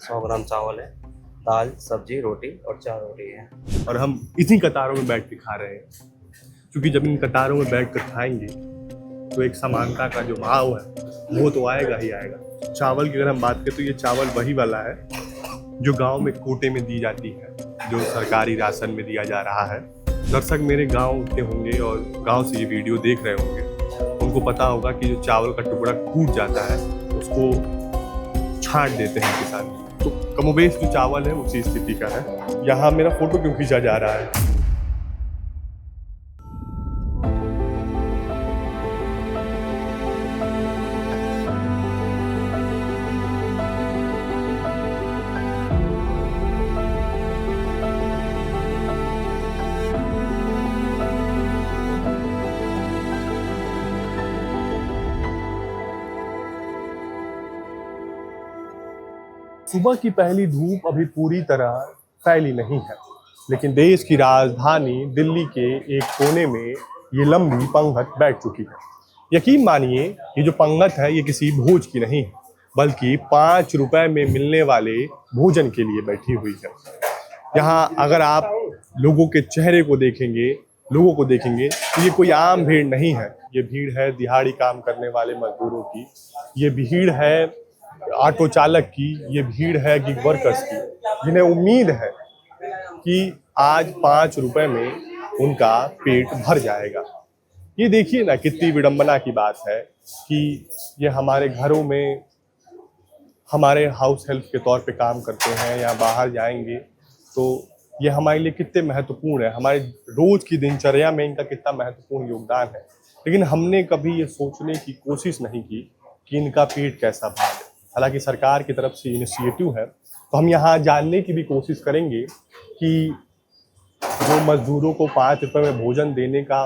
100 ग्राम चावल है, दाल, सब्जी, रोटी और 4 रोटी है। और हम इन्हीं कतारों में बैठ के खा रहे हैं, क्योंकि जब इन कतारों में बैठ कर खाएंगे तो एक समानता का जो भाव है वो तो आएगा ही आएगा। चावल की अगर हम बात करें तो ये चावल वही वाला है जो गांव में कोटे में दी जाती है, जो सरकारी राशन में दिया जा रहा है। दर्शक मेरे गांव के होंगे और गांव से ये वीडियो देख रहे होंगे, उनको पता होगा कि जो चावल का टुकड़ा टूट जाता है उसको छांट देते हैं किसान। तो कमोबेश जो चावल है उसी स्थिति का है। यहाँ मेरा फोटो क्यों खींचा जा रहा है? सुबह की पहली धूप अभी पूरी तरह फैली नहीं है, लेकिन देश की राजधानी दिल्ली के एक कोने में ये लंबी पंगत बैठ चुकी है। यकीन मानिए ये जो पंगत है ये किसी भोज की नहीं है, बल्कि 5 रुपए में मिलने वाले भोजन के लिए बैठी हुई है। यहाँ अगर आप लोगों के चेहरे को देखेंगे, लोगों को देखेंगे तो ये कोई आम भीड़ नहीं है। ये भीड़ है दिहाड़ी काम करने वाले मजदूरों की, ये भीड़ है ऑटो चालक की, ये भीड़ है गिग वर्कर्स की, जिन्हें उम्मीद है कि आज 5 रुपए में उनका पेट भर जाएगा। ये देखिए ना कितनी विडंबना की बात है कि ये हमारे घरों में हमारे हाउस हेल्प के तौर पे काम करते हैं या बाहर जाएंगे तो ये हमारे लिए कितने महत्वपूर्ण है, हमारे रोज की दिनचर्या में इनका कितना महत्वपूर्ण योगदान है। लेकिन हमने कभी ये सोचने की कोशिश नहीं की कि इनका पेट कैसा भरे। हालांकि सरकार की तरफ से इनिशिएटिव है, तो हम यहाँ जानने की भी कोशिश करेंगे कि जो मजदूरों को 5 रुपए में भोजन देने का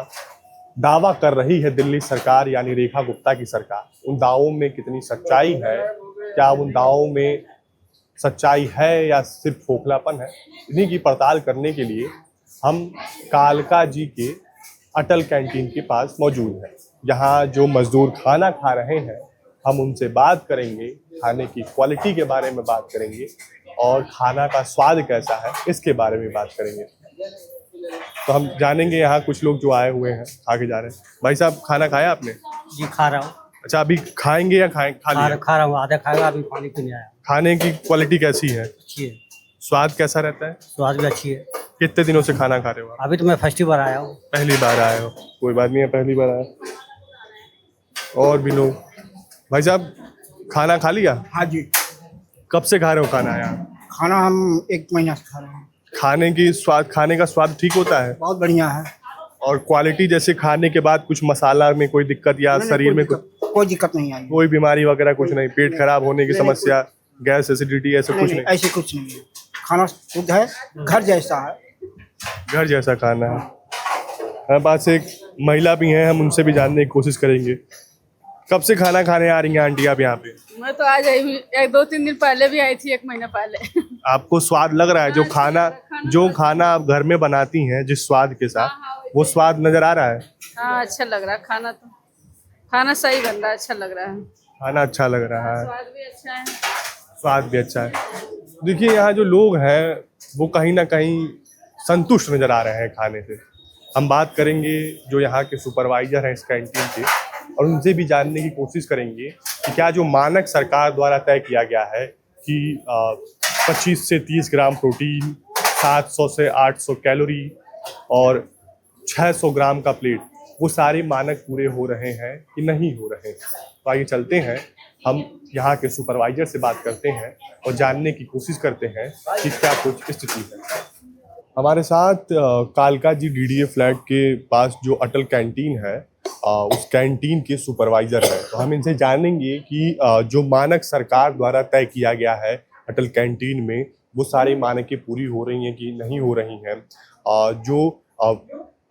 दावा कर रही है दिल्ली सरकार यानी रेखा गुप्ता की सरकार, उन दावों में कितनी सच्चाई है, क्या उन दावों में सच्चाई है या सिर्फ खोखलापन है। इन्हीं की पड़ताल करने के लिए हम कालका जी के अटल कैंटीन के पास मौजूद हैं। यहाँ जो मजदूर खाना खा रहे हैं हम उनसे बात करेंगे, खाने की क्वालिटी के बारे में बात करेंगे और खाना का स्वाद कैसा है इसके बारे में बात करेंगे। तो हम जानेंगे यहाँ कुछ लोग जो आए हुए हैं आगे जा रहे हैं। भाई साहब खाना खाया आपने? जी खा रहा हूँ। अच्छा अभी खाएंगे या खा लिया? खा रहा हूँ, आधा खाएगा, अभी पानी पीने आया। खाने की क्वालिटी कैसी है? अच्छी है, स्वाद कैसा रहता है? स्वाद भी अच्छी है। कितने दिनों से खाना खा रहे हो आप? अभी तो मैं फर्स्ट बार आया हूँ। पहली बार आए हो? कोई बात नहीं है, पहली बार आए। और भी लोग। भाई साहब खाना खा लिया? हाँ जी, कब से खा रहे हो खाना यहाँ? खाना हम 1 महीना से खा रहे हैं। खाने का स्वाद ठीक होता है? बहुत बढ़िया है। और क्वालिटी जैसे खाने के बाद कुछ मसाला में कोई दिक्कत या शरीर में कोई दिक्कत नहीं आई। कोई बीमारी वगैरह कुछ नहीं, पेट खराब होने की समस्या, गैस एसिडिटी ऐसा कुछ नहीं? ऐसे कुछ नहीं है, खाना शुद्ध है, घर जैसा है। घर जैसा खाना है। हमारे पास एक महिला भी हैं, हम उनसे भी जानने की कोशिश करेंगे। कब से खाना खाने आ रही हैं आंटी आप यहाँ पे? मैं तो आज आई हुई, 1-2-3 दिन पहले भी आई थी, 1 महीना पहले। आपको स्वाद लग रहा है जो खाना आप घर में बनाती हैं जिस स्वाद के साथ, वो स्वाद नजर आ रहा है? हाँ अच्छा लग रहा है खाना, तो खाना सही बन रहा है, अच्छा लग रहा है। खाना अच्छा लग रहा है, स्वाद भी अच्छा है। स्वाद भी अच्छा है। देखिए यहाँ जो लोग हैं वो कहीं ना कहीं संतुष्ट नजर आ रहे हैं खाने से। हम बात करेंगे जो यहाँ के सुपरवाइजर हैं इस कैंटीन के, और उनसे भी जानने की कोशिश करेंगे कि क्या जो मानक सरकार द्वारा तय किया गया है कि 25 से 30 ग्राम प्रोटीन, 700 से 800 कैलोरी और 600 ग्राम का प्लेट, वो सारे मानक पूरे हो रहे हैं कि नहीं हो रहे हैं। तो आइए चलते हैं, हम यहाँ के सुपरवाइजर से बात करते हैं और जानने की कोशिश करते हैं कि क्या कुछ स्थिति है। हमारे साथ कालका जी डीडीए फ्लैट के पास जो अटल कैंटीन है उस कैंटीन के सुपरवाइजर हैं। तो हम इनसे जानेंगे कि जो मानक सरकार द्वारा तय किया गया है अटल कैंटीन में, वो सारी मानकें पूरी हो रही हैं कि नहीं हो रही हैं। जो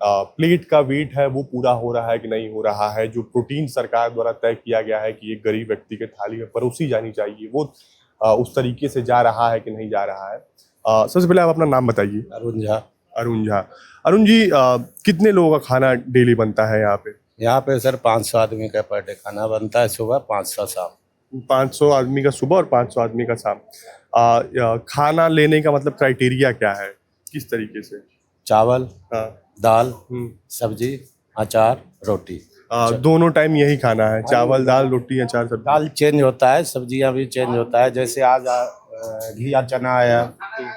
प्लेट का वेट है वो पूरा हो रहा है कि नहीं हो रहा है। जो प्रोटीन सरकार द्वारा तय किया गया है कि एक गरीब व्यक्ति के थाली में परोसी जानी चाहिए, वो उस तरीके से जा रहा है कि नहीं जा रहा है। सबसे पहले आप अपना नाम बताइए। अरुण झा। अरुण झा। अरुण जी कितने लोगों का खाना डेली बनता है यहाँ पे? यहाँ पे सर 500 आदमी का पर डे खाना बनता है, सुबह 500 शाम। 500 आदमी का सुबह और 500 आदमी का शाम। खाना लेने का मतलब क्राइटेरिया क्या है, किस तरीके से? चावल, हाँ। दाल, सब्जी, अचार, रोटी। दोनों टाइम यही खाना है, चावल दाल रोटी अचार सब्जी? दाल चेंज होता है, सब्जियां भी चेंज होता है। जैसे आज घिया चना आया,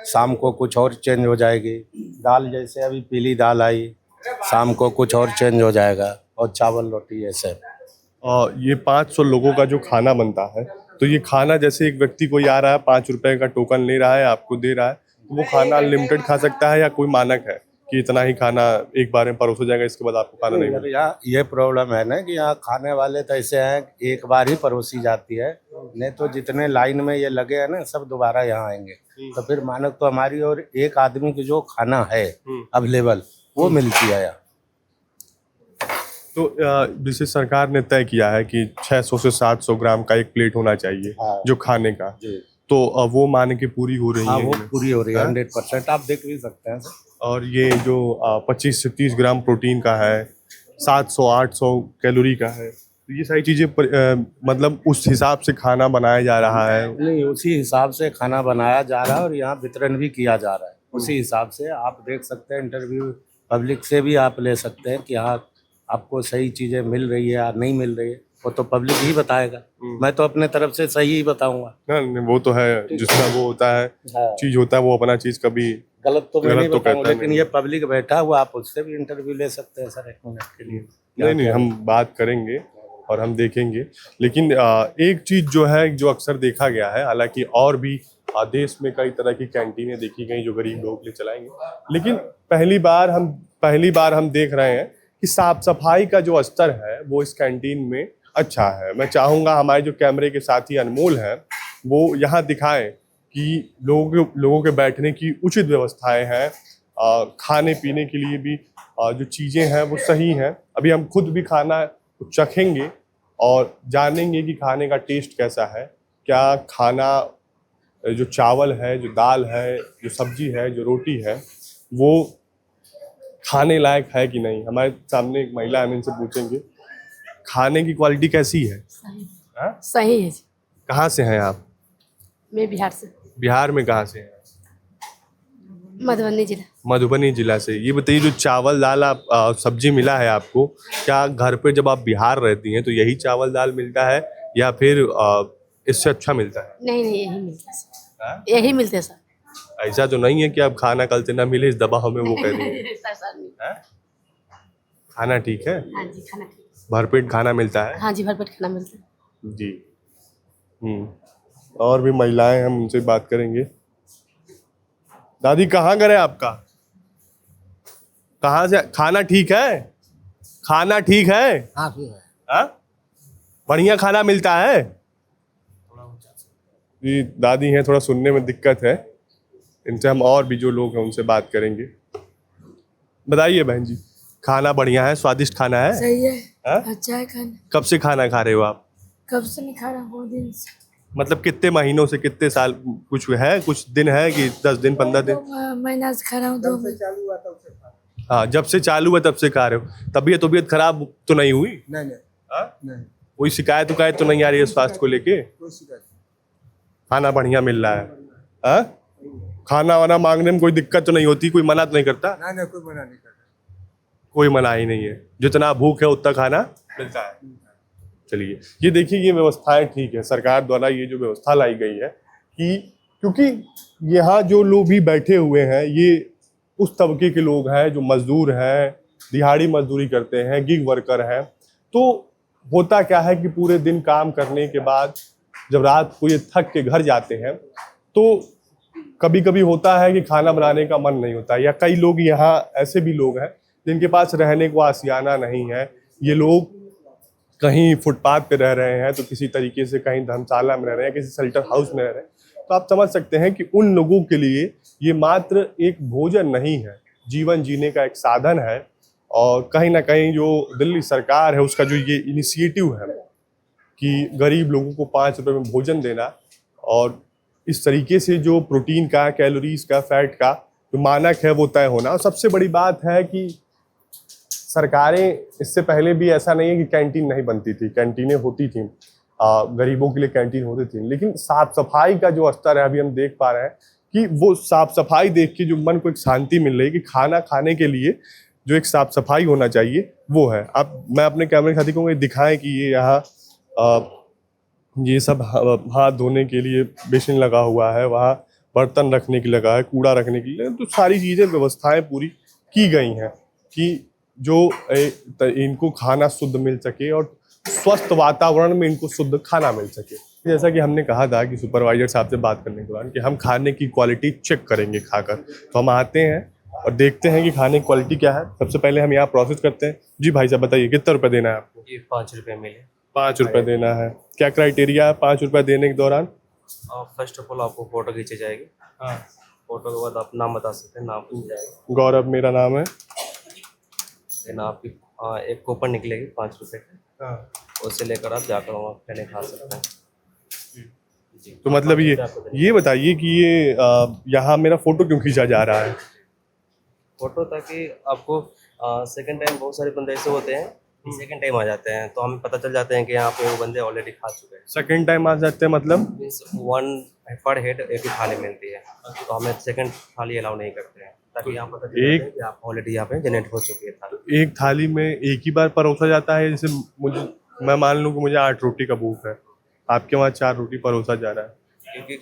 शाम को कुछ और चेंज हो जाएगी। दाल जैसे अभी पीली दाल आई, शाम को कुछ और चेंज हो जाएगा। और चावल रोटी ऐसे। ये 500 लोगों का जो खाना बनता है, तो ये खाना जैसे एक व्यक्ति कोई आ रहा है 5 रुपए का टोकन ले रहा है, आपको दे रहा है, तो वो खाना अनलिमिटेड खा सकता है या कोई मानक है कि इतना ही खाना एक बार में परोसा जाएगा, इसके बाद आपको खाना नहीं मिलेगा? यहाँ ये प्रॉब्लम है ना कि यहाँ खाने वाले तो ऐसे हैं, एक बार ही परोसी जाती है, नहीं तो जितने लाइन में ये लगे हैं ना सब दोबारा यहाँ आएंगे। तो फिर मानक तो हमारी, और एक आदमी की जो खाना है अवेलेबल वो मिलती है यहाँ। तो जैसे सरकार ने तय किया है कि 600 से 700 ग्राम का एक प्लेट होना चाहिए, हाँ। जो खाने का, जी। तो वो मान के पूरी हो रही हाँ, है? वो पूरी हो रही है 100%। आप देख भी सकते हैं। और ये जो 25 से 30 ग्राम प्रोटीन का है, 700-800 कैलोरी का है, तो ये सारी चीज़ें मतलब उस हिसाब से खाना बनाया जा रहा है? नहीं, उसी हिसाब से खाना बनाया जा रहा है और यहाँ वितरण भी किया जा रहा है उसी हिसाब से। आप देख सकते हैं, इंटरव्यू पब्लिक से भी आप ले सकते हैं कि हाँ आपको सही चीज़ें मिल रही है या नहीं मिल रही है, वो तो पब्लिक ही बताएगा। मैं तो अपने तरफ से सही ही बताऊंगा। नहीं, वो तो है, जिसका वो होता है, हाँ। चीज़ होता है, वो अपना चीज़ कभी गलत तो मैं नहीं बताऊंगा, लेकिन नहीं। ये पब्लिक बैठा हुआ, आप उससे भी इंटरव्यू ले सकते हैं सर, 1 मिनट के लिए। नहीं, हम बात करेंगे और हम देखेंगे। लेकिन एक चीज़ जो है, जो अक्सर देखा गया है, हालांकि और भी देश में कई तरह की कैंटीनें देखी गई जो गरीब लोगों के लिए चलाएंगे, लेकिन पहली बार हम देख रहे हैं कि साफ सफाई का जो स्तर है वो इस कैंटीन में अच्छा है। मैं चाहूँगा हमारे जो कैमरे के साथी अनमोल हैं वो यहाँ दिखाएं कि लोगों के बैठने की उचित व्यवस्थाएं हैं, खाने पीने के लिए भी जो चीज़ें हैं वो सही हैं। अभी हम खुद भी खाना चखेंगे और जानेंगे कि खाने का टेस्ट कैसा है, क्या खाना, जो चावल है, जो दाल है, जो सब्जी है, जो रोटी है, वो खाने लायक है कि नहीं। हमारे सामने एक महिला है, हम इनसे पूछेंगे खाने की क्वालिटी कैसी है। सही है जी। कहाँ से हैं आप? मैं बिहार से। बिहार में कहाँ से हैं? मधुबनी जिला। मधुबनी जिला से। ये बताइए, जो चावल दाल आप सब्जी मिला है आपको, क्या घर पे जब आप बिहार रहती हैं तो यही चावल दाल मिलता है या फिर इससे अच्छा मिलता है? नहीं, यही मिलता है सर। यही मिलते सर। ऐसा तो नहीं है कि आप खाना कल से ना मिले इस दबाव में वो कह रही है? खाना ठीक है? हाँ जी, खाना ठीक। भरपेट खाना मिलता है? हाँ जी, भरपेट खाना मिलता है जी। और भी महिलाएं, हम उनसे बात करेंगे। दादी, कहाँ घर है आपका? कहाँ से? खाना ठीक है? खाना ठीक है? हाँ ठीक है। हाँ? बढ़िया खाना मिलता है? जी, दादी हैं, थोड़ा सुनने में दिक्कत है, इनसे हम और भी जो लोग हैं उनसे बात करेंगे। बताइए बहन जी, खाना बढ़िया है, स्वादिष्ट खाना है? सही है। हाँ? अच्छा है खाना। कब से खाना खा रहे हो आप? कब से नहीं खा रहा हूँ? बहुत दिन से। मतलब कितने महीनों से, कितने साल, कुछ है, कुछ दिन है कि 10 दिन 15 दिन? 2 महीना से खा रहा हूँ। 2 महीने। हाँ, जब से चालू हुआ तब से खा रहे हो। तबीयत खराब तो नहीं हुई? नहीं हाँ? नहीं, कोई शिकायत तो नहीं आ रही है स्वास्थ्य को लेके? कोई शिकायत खाना बढ़िया मिल रहा है? हाँ? खाना वाना मांगने में कोई दिक्कत तो नहीं होती? कोई मना तो नहीं करता? नहीं, कोई मना नहीं करता। कोई मना ही नहीं है, जितना भूख है उतना खाना मिलता है। चलिए, ये देखिए, ये व्यवस्थाएं ठीक है, सरकार द्वारा ये जो व्यवस्था लाई गई है कि क्योंकि यहाँ जो लोग भी बैठे हुए हैं ये उस तबके के लोग हैं जो मजदूर हैं, दिहाड़ी मजदूरी करते हैं, गिग वर्कर हैं। तो होता क्या है कि पूरे दिन काम करने के बाद जब रात को ये थक के घर जाते हैं तो कभी कभी होता है कि खाना बनाने का मन नहीं होता, या कई लोग यहाँ ऐसे भी लोग हैं जिनके पास रहने को आशियाना नहीं है। ये लोग कहीं फुटपाथ पे रह रहे हैं, तो किसी तरीके से कहीं धर्मशाला में रह रहे हैं, किसी शेल्टर हाउस में रह रहे हैं। तो आप समझ सकते हैं कि उन लोगों के लिए ये मात्र एक भोजन नहीं है, जीवन जीने का एक साधन है। और कहीं ना कहीं जो दिल्ली सरकार है उसका जो ये इनिशिएटिव है कि गरीब लोगों को 5 रुपए में भोजन देना, और इस तरीके से जो प्रोटीन का, कैलोरीज का, फैट का जो मानक है वो तय होना। और सबसे बड़ी बात है कि सरकारें, इससे पहले भी ऐसा नहीं है कि कैंटीन नहीं बनती थी, कैंटीनें होती थी, गरीबों के लिए कैंटीन होते थे, लेकिन साफ सफाई का जो स्तर है अभी हम देख पा रहे हैं कि वो साफ सफाई देख के जो मन को एक शांति मिल रही है कि खाना खाने के लिए जो एक साफ सफाई होना चाहिए वो है। अब मैं अपने कैमरे के साथी को दिखाएं कि ये यहाँ ये सब हाथ धोने के लिए बेसिन लगा हुआ है, वहाँ बर्तन रखने के लिए लगा है, कूड़ा रखने के लिए, तो सारी चीज़ें व्यवस्थाएं पूरी की गई हैं कि जो इनको खाना शुद्ध मिल सके और स्वस्थ वातावरण में इनको शुद्ध खाना मिल सके। जैसा कि हमने कहा था कि सुपरवाइजर साहब से बात करने के बाद कि हम खाने की क्वालिटी चेक करेंगे खाकर, तो हम आते हैं और देखते हैं कि खाने की क्वालिटी क्या है। सबसे पहले हम यहाँ प्रोसेस करते हैं। जी भाई साहब बताइए कितना रुपये देना है आपको? ये 5 रुपये मिले। 5 रुपये देना है। क्या क्राइटेरिया है 5 रुपये देने के दौरान? फर्स्ट ऑफ ऑल आपको फ़ोटो खींची जाएगी। हाँ, फ़ोटो के बाद आप नाम बता सकते हैं, नाम मिल जाएगा। गौरव मेरा नाम है। देन आपकी एक कूपन निकलेगी 5 रुपये की, हाँ, उससे लेकर आप जाकर वहाँ खाने खा सकते हैं। जी। तो मतलब ये बताइए कि ये यहाँ मेरा फ़ोटो क्यों खींचा जा रहा है? फ़ोटो ताकि आपको सेकंड टाइम बहुत सारे बंदे ऐसे होते हैं सेकंड टाइम आ जाते हैं, तो हमें पता चल जाते हैं कि यहाँ पे वो बंदे ऑलरेडी खा चुके हैं। सेकंड टाइम आ जाते हैं मतलब? मीन्स 1 पर हेड एक ही थाली मिलती है, तो हमें सेकंड थाली अलाउ नहीं करते हैं ताकि यहाँ पता चल जाए कि आप ऑलरेडी यहाँ पे जनरेट हो चुकी है थाली। एक थाली में एक ही बार परोसा जाता है? जैसे मैं मान लूँ कि मुझे 8 रोटी का भूख है, आपके वहाँ 4 रोटी परोसा जा रहा है, क्योंकि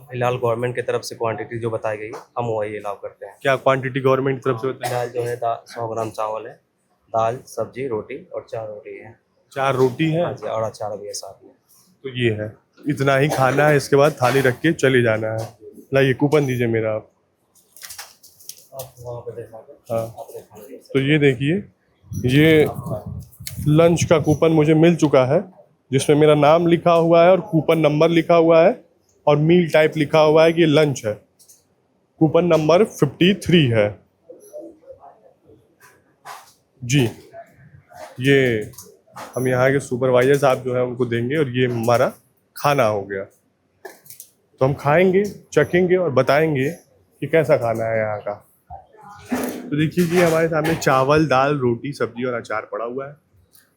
फिलहाल गवर्नमेंट की तरफ से क्वांटिटी जो बताई गई हम वही अलाउ करते हैं। क्या क्वांटिटी गवर्नमेंट की तरफ से होता है? फिलहाल जो है 100 ग्राम चावल है, दाल सब्जी रोटी और 4 रोटी है। 4 रोटी है हाँ जी, और अचार भी है साथ में। तो ये है, इतना ही खाना है, इसके बाद थाली रख के चले जाना है। लाइए कूपन दीजिए मेरा आप। वहाँ पे देखा हाँ, अपने खाने तो ये देखिए, ये लंच का कूपन मुझे मिल चुका है जिसमें मेरा नाम लिखा हुआ है और कूपन नंबर लिखा हुआ है और मील टाइप लिखा हुआ है कि ये लंच है। कूपन नंबर 53 है जी। ये हम यहाँ के सुपरवाइजर साहब जो है उनको देंगे और ये हमारा खाना हो गया। तो हम खाएंगे, चखेंगे और बताएंगे कि कैसा खाना है यहाँ का। तो देखिए जी, हमारे सामने चावल, दाल, रोटी, सब्जी और अचार पड़ा हुआ है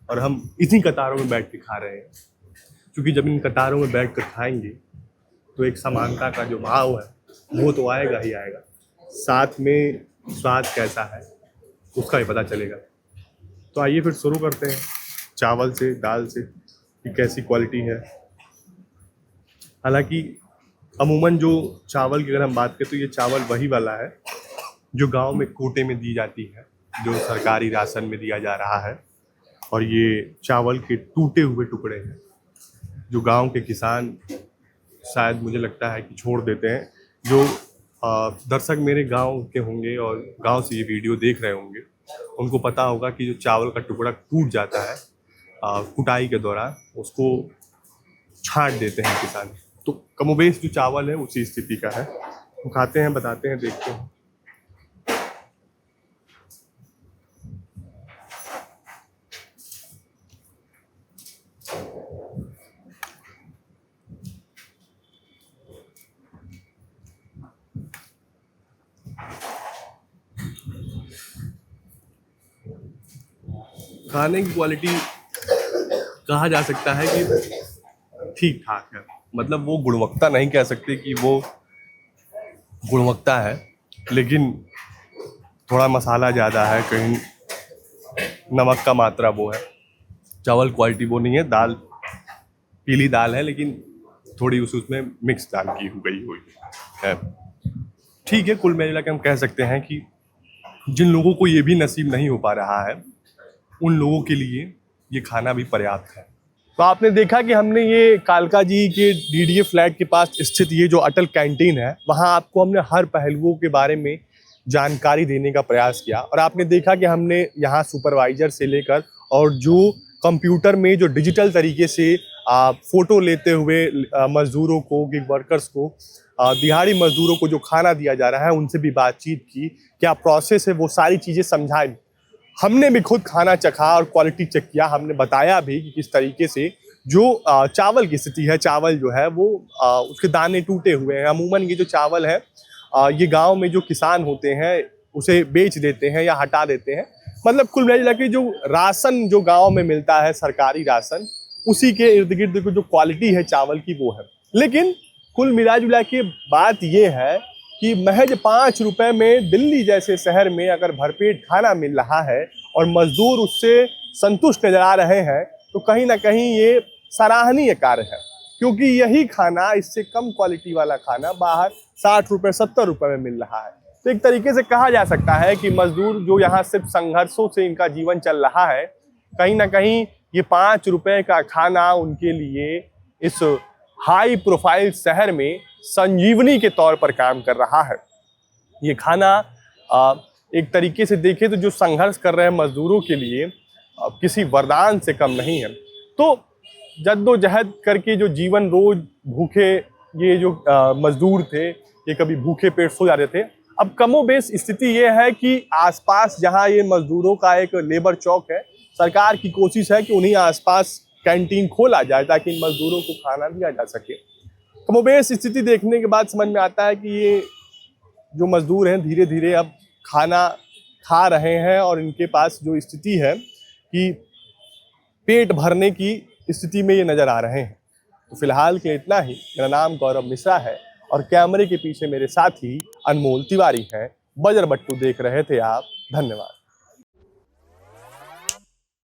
और हम इन्हीं कतारों में बैठ के खा रहे हैं, क्योंकि जब इन कतारों में बैठ कर खाएंगे तो एक समानता का जो भाव है वो तो आएगा ही आएगा, साथ में स्वाद कैसा है उसका भी पता चलेगा। तो आइए फिर शुरू करते हैं चावल से, दाल से, कि कैसी क्वालिटी है। हालांकि अमूमन जो चावल की अगर हम बात करें तो ये चावल वही वाला है जो गांव में कोटे में दी जाती है, जो सरकारी राशन में दिया जा रहा है, और ये चावल के टूटे हुए टुकड़े हैं जो गांव के किसान शायद मुझे लगता है कि छोड़ देते हैं। जो दर्शक मेरे गांव के होंगे और गांव से ये वीडियो देख रहे होंगे उनको पता होगा कि जो चावल का टुकड़ा टूट जाता है कुटाई के दौरान, उसको छांट देते हैं किसान। तो कमोबेश जो चावल है उसी स्थिति का है। तो खाते हैं, बताते हैं, देखते हैं। खाने की क्वालिटी कहा जा सकता है कि ठीक ठाक है, मतलब वो गुणवत्ता नहीं कह सकते कि वो गुणवत्ता है, लेकिन थोड़ा मसाला ज़्यादा है, कहीं नमक का मात्रा वो है। चावल क्वालिटी वो नहीं है, दाल पीली दाल है लेकिन थोड़ी उसमें मिक्स दाल की गई हुई है। ठीक है, कुल मिला के हम कह सकते हैं कि जिन लोगों को ये भी नसीब नहीं हो पा रहा है उन लोगों के लिए ये खाना भी पर्याप्त है। तो आपने देखा कि हमने ये कालका जी के डीडीए फ्लैट के पास स्थित ये जो अटल कैंटीन है, वहाँ आपको हमने हर पहलुओं के बारे में जानकारी देने का प्रयास किया और आपने देखा कि हमने यहाँ सुपरवाइजर से लेकर और जो कंप्यूटर में जो डिजिटल तरीके से फ़ोटो लेते हुए मज़दूरों को, गिग वर्कर्स को, दिहाड़ी मज़दूरों को जो खाना दिया जा रहा है उनसे भी बातचीत की, क्या प्रोसेस है, वो सारी चीज़ें समझाई। हमने भी खुद खाना चखा और क्वालिटी चेक किया। हमने बताया भी कि किस तरीके से जो चावल की स्थिति है, चावल जो है वो उसके दाने टूटे हुए हैं। अमूमन ये जो चावल है ये गांव में जो किसान होते हैं उसे बेच देते हैं या हटा देते हैं। मतलब कुल मिला के जो राशन जो गांव में मिलता है, सरकारी राशन, उसी के इर्द गिर्द जो क्वालिटी है चावल की वो है। लेकिन कुल मिला जुला के बात ये है कि महज 5 रुपए में दिल्ली जैसे शहर में अगर भरपेट खाना मिल रहा है और मजदूर उससे संतुष्ट नजर आ रहे हैं तो कहीं ना कहीं ये सराहनीय कार्य है, क्योंकि यही खाना, इससे कम क्वालिटी वाला खाना बाहर 60 रुपए 70 रुपए में मिल रहा है। तो एक तरीके से कहा जा सकता है कि मजदूर जो यहाँ सिर्फ संघर्षों से इनका जीवन चल रहा है, कहीं ना कहीं ये 5 रुपए का खाना उनके लिए इस हाई प्रोफाइल शहर में संजीवनी के तौर पर काम कर रहा है। ये खाना एक तरीके से देखें तो जो संघर्ष कर रहे हैं मजदूरों के लिए किसी वरदान से कम नहीं है। तो जद्दोजहद करके जो जीवन रोज भूखे ये जो मजदूर थे, ये कभी भूखे पेट सो जाते थे। अब कमोबेश स्थिति ये है कि आसपास जहाँ ये मजदूरों का एक लेबर चौक है, सरकार की कोशिश है कि उन्हीं आसपास कैंटीन खोला जाए ताकि इन मजदूरों को खाना दिया जा सके। कमोबेश स्थिति देखने के बाद समझ में आता है कि ये जो मजदूर हैं धीरे धीरे अब खाना खा रहे हैं और इनके पास जो स्थिति है कि पेट भरने की स्थिति में ये नजर आ रहे हैं। तो फिलहाल के इतना ही। मेरा नाम गौरव मिश्रा है और कैमरे के पीछे मेरे साथी अनमोल तिवारी हैं। बजर बट्टू देख रहे थे आप। धन्यवाद।